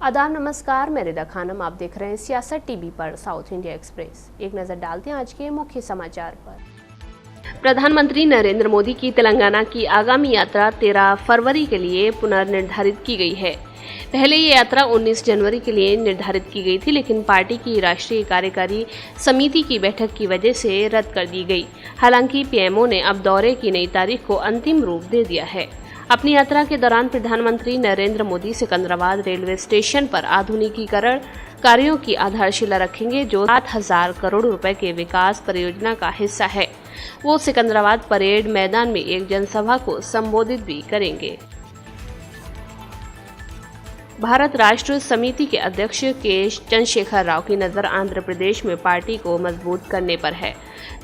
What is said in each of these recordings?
आदाब नमस्कार, मैं रिदा खानम। आप देख रहे हैं सियासत टीवी पर साउथ इंडिया एक्सप्रेस। एक नजर डालते हैं आज के मुख्य समाचार पर। प्रधानमंत्री नरेंद्र मोदी की तेलंगाना की आगामी यात्रा 13 फरवरी के लिए पुनर्निर्धारित की गई है। पहले ये यात्रा 19 जनवरी के लिए निर्धारित की गई थी, लेकिन पार्टी की राष्ट्रीय कार्यकारी समिति की बैठक की वजह से रद्द कर दी गई। हालांकि पीएमओ ने अब दौरे की नई तारीख को अंतिम रूप दे दिया है। अपनी यात्रा के दौरान प्रधानमंत्री नरेंद्र मोदी सिकंदराबाद रेलवे स्टेशन पर आधुनिकीकरण कार्यों की आधारशिला रखेंगे, जो 7,000 करोड़ रुपए के विकास परियोजना का हिस्सा है। वो सिकंदराबाद परेड मैदान में एक जनसभा को संबोधित भी करेंगे। भारत राष्ट्र समिति के अध्यक्ष के चंद्रशेखर राव की नजर आंध्र प्रदेश में पार्टी को मजबूत करने पर है।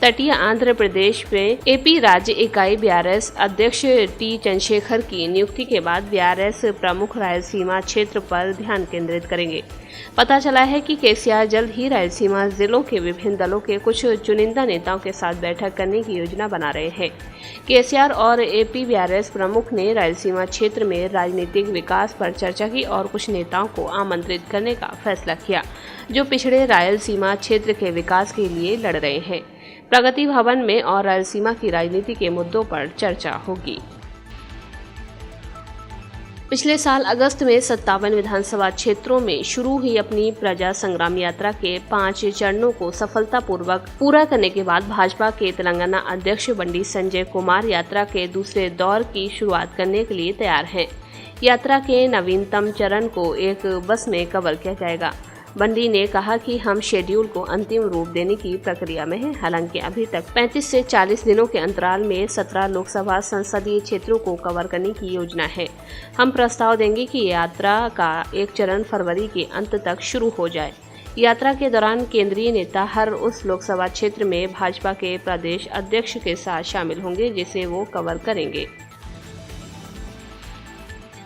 तटीय आंध्र प्रदेश में एपी राज्य इकाई बीआरएस अध्यक्ष टी चंद्रशेखर की नियुक्ति के बाद बीआरएस प्रमुख रायलसीमा क्षेत्र पर ध्यान केंद्रित करेंगे। पता चला है कि केसीआर जल्द ही रायलसीमा जिलों के विभिन्न दलों के कुछ चुनिंदा नेताओं के साथ बैठक करने की योजना बना रहे हैं। केसीआर और एपी बीआरएस प्रमुख ने रायलसीमा क्षेत्र में राजनीतिक विकास पर चर्चा की और कुछ नेताओं को आमंत्रित करने का फैसला किया, जो पिछड़े रायलसीमा क्षेत्र के विकास के लिए लड़ रहे हैं। प्रगति भवन में और रायलसीमा की राजनीति के मुद्दों पर चर्चा होगी। पिछले साल अगस्त में 57 विधानसभा क्षेत्रों में शुरू हुई अपनी प्रजा संग्राम यात्रा के 5 चरणों को सफलतापूर्वक पूरा करने के बाद भाजपा के तेलंगाना अध्यक्ष बंडी संजय कुमार यात्रा के दूसरे दौर की शुरुआत करने के लिए तैयार हैं। यात्रा के नवीनतम चरण को एक बस में कवर किया जाएगा। बंडी ने कहा कि हम शेड्यूल को अंतिम रूप देने की प्रक्रिया में हैं। हालांकि अभी तक 35 से 40 दिनों के अंतराल में 17 लोकसभा संसदीय क्षेत्रों को कवर करने की योजना है। हम प्रस्ताव देंगे कि यात्रा का एक चरण फरवरी के अंत तक शुरू हो जाए। यात्रा के दौरान केंद्रीय नेता हर उस लोकसभा क्षेत्र में भाजपा के प्रदेश अध्यक्ष के साथ शामिल होंगे जिसे वो कवर करेंगे।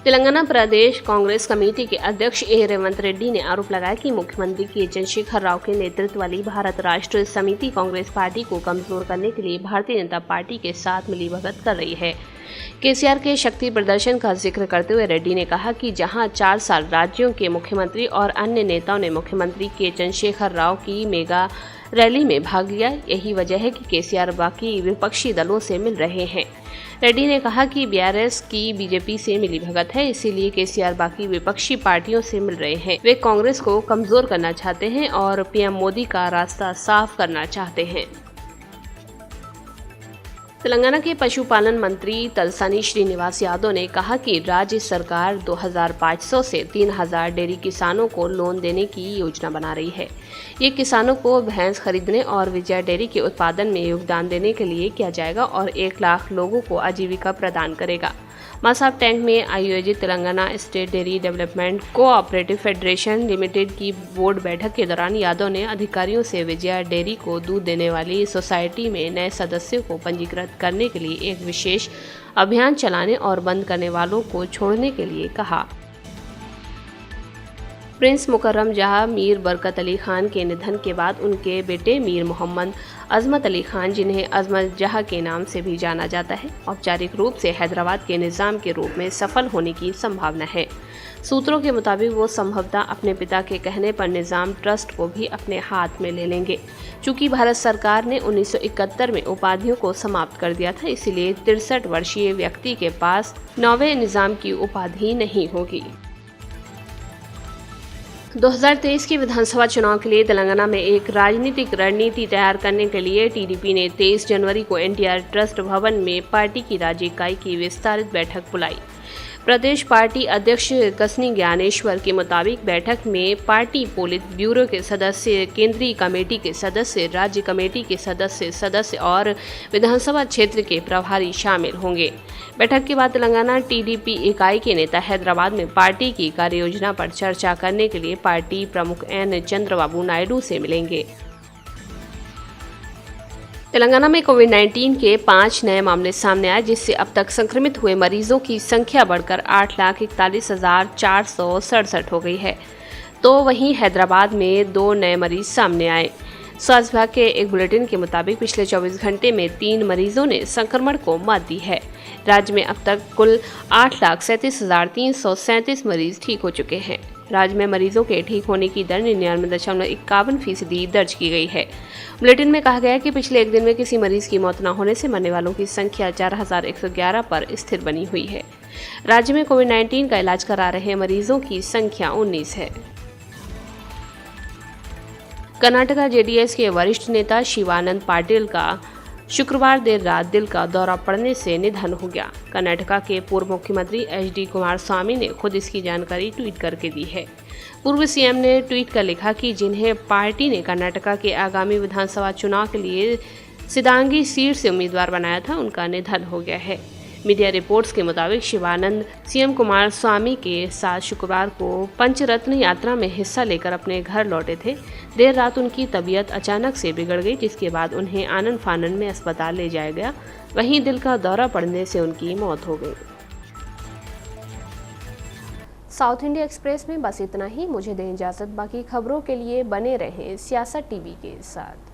तेलंगाना प्रदेश कांग्रेस कमेटी के अध्यक्ष ए रेवंत रेड्डी ने आरोप लगाया कि मुख्यमंत्री के चंद्रशेखर राव के नेतृत्व वाली भारत राष्ट्र समिति कांग्रेस पार्टी को कमजोर करने के लिए भारतीय जनता पार्टी के साथ मिलीभगत कर रही है। केसीआर के शक्ति प्रदर्शन का जिक्र करते हुए रेड्डी ने कहा कि जहां 4 साल राज्यों के मुख्यमंत्री और अन्य नेताओं ने मुख्यमंत्री के चंद्रशेखर राव की मेगा रैली में भाग लिया, यही वजह है कि केसीआर बाकी विपक्षी दलों से मिल रहे हैं। रेड्डी ने कहा कि बीआरएस की बीजेपी से मिलीभगत है, इसीलिए केसीआर बाकी विपक्षी पार्टियों से मिल रहे हैं। वे कांग्रेस को कमजोर करना चाहते हैं और पीएम मोदी का रास्ता साफ करना चाहते हैं। तेलंगाना के पशुपालन मंत्री तलसानी श्रीनिवास यादव ने कहा कि राज्य सरकार 2,500 से 3,000 डेयरी किसानों को लोन देने की योजना बना रही है। ये किसानों को भैंस खरीदने और विजय डेयरी के उत्पादन में योगदान देने के लिए किया जाएगा और 1 लाख लोगों को आजीविका प्रदान करेगा। मासाब टैंक में आयोजित Telangana state dairy development cooperative federation limited की बोर्ड बैठक के दौरान यादव ने अधिकारियों से विजया डेयरी को दूध देने वाली सोसाइटी में नए सदस्यों को पंजीकृत करने के लिए एक विशेष अभियान चलाने और बंद करने वालों को छोड़ने के लिए कहा। प्रिंस मुकर्रम जहां मीर बरकत अली खान के निधन के बाद उनके बेटे मीर मोहम्मद अजमत अली खान, जिन्हें अजमत जहां के नाम से भी जाना जाता है, औपचारिक रूप से हैदराबाद के निज़ाम के रूप में सफल होने की संभावना है। सूत्रों के मुताबिक वो संभवतः अपने पिता के कहने पर निज़ाम ट्रस्ट को भी अपने हाथ में ले लेंगे। चूंकि भारत सरकार ने 1971 में उपाधियों को समाप्त कर दिया था, इसीलिए 63 वर्षीय व्यक्ति के पास 9वें निज़ाम की उपाधि नहीं होगी। 2023 के विधानसभा चुनाव के लिए तेलंगाना में एक राजनीतिक रणनीति तैयार करने के लिए टीडीपी ने 23 जनवरी को एनटीआर ट्रस्ट भवन में पार्टी की राज्य इकाई की विस्तारित बैठक बुलाई। प्रदेश पार्टी अध्यक्ष कसनी ज्ञानेश्वर के मुताबिक बैठक में पार्टी पोलित ब्यूरो के सदस्य, केंद्रीय कमेटी के सदस्य, राज्य कमेटी के सदस्य और विधानसभा क्षेत्र के प्रभारी शामिल होंगे। बैठक के बाद तेलंगाना टीडीपी इकाई के नेता हैदराबाद में पार्टी की कार्ययोजना पर चर्चा करने के लिए पार्टी प्रमुख एन चंद्रबाबू नायडू से मिलेंगे। तेलंगाना में कोविड-19 के 5 नए मामले सामने आए, जिससे अब तक संक्रमित हुए मरीजों की संख्या बढ़कर 8,41,467 हो गई है। तो वहीं हैदराबाद में 2 नए मरीज सामने आए। स्वास्थ्य विभाग के एक बुलेटिन के मुताबिक पिछले 24 घंटे में 3 मरीजों ने संक्रमण को मात दी है। राज्य में अब तक कुल 8,37,337 मरीज ठीक हो चुके हैं। राज्य में मरीजों के ठीक होने की दर 99.51% दर्ज की गई है। बुलेटिन में कहा गया कि पिछले एक दिन में किसी मरीज की मौत न होने से मरने वालों की संख्या 4111 पर स्थिर बनी हुई है। राज्य में कोविड-19 का इलाज करा रहे मरीजों की संख्या 19 है। कर्नाटका जेडीएस के वरिष्ठ नेता शिवानंद पाटिल का शुक्रवार देर रात दिल का दौरा पड़ने से निधन हो गया। कर्नाटका के पूर्व मुख्यमंत्री एचडी कुमारस्वामी ने खुद इसकी जानकारी ट्वीट करके दी है। पूर्व सीएम ने ट्वीट कर लिखा कि जिन्हें पार्टी ने कर्नाटका के आगामी विधानसभा चुनाव के लिए सिदांगी सीट से उम्मीदवार बनाया था, उनका निधन हो गया है। मीडिया रिपोर्ट्स के मुताबिक शिवानंद सीएम कुमारस्वामी के साथ शुक्रवार को पंचरत्न यात्रा में हिस्सा लेकर अपने घर लौटे थे। देर रात उनकी तबीयत अचानक से बिगड़ गई, जिसके बाद उन्हें आनन फानन में अस्पताल ले जाया गया। वहीं दिल का दौरा पड़ने से उनकी मौत हो गई। साउथ इंडिया एक्सप्रेस में बस इतना ही। मुझे दें इजाजत। बाकी खबरों के लिए बने रहें सियासत टीवी के साथ।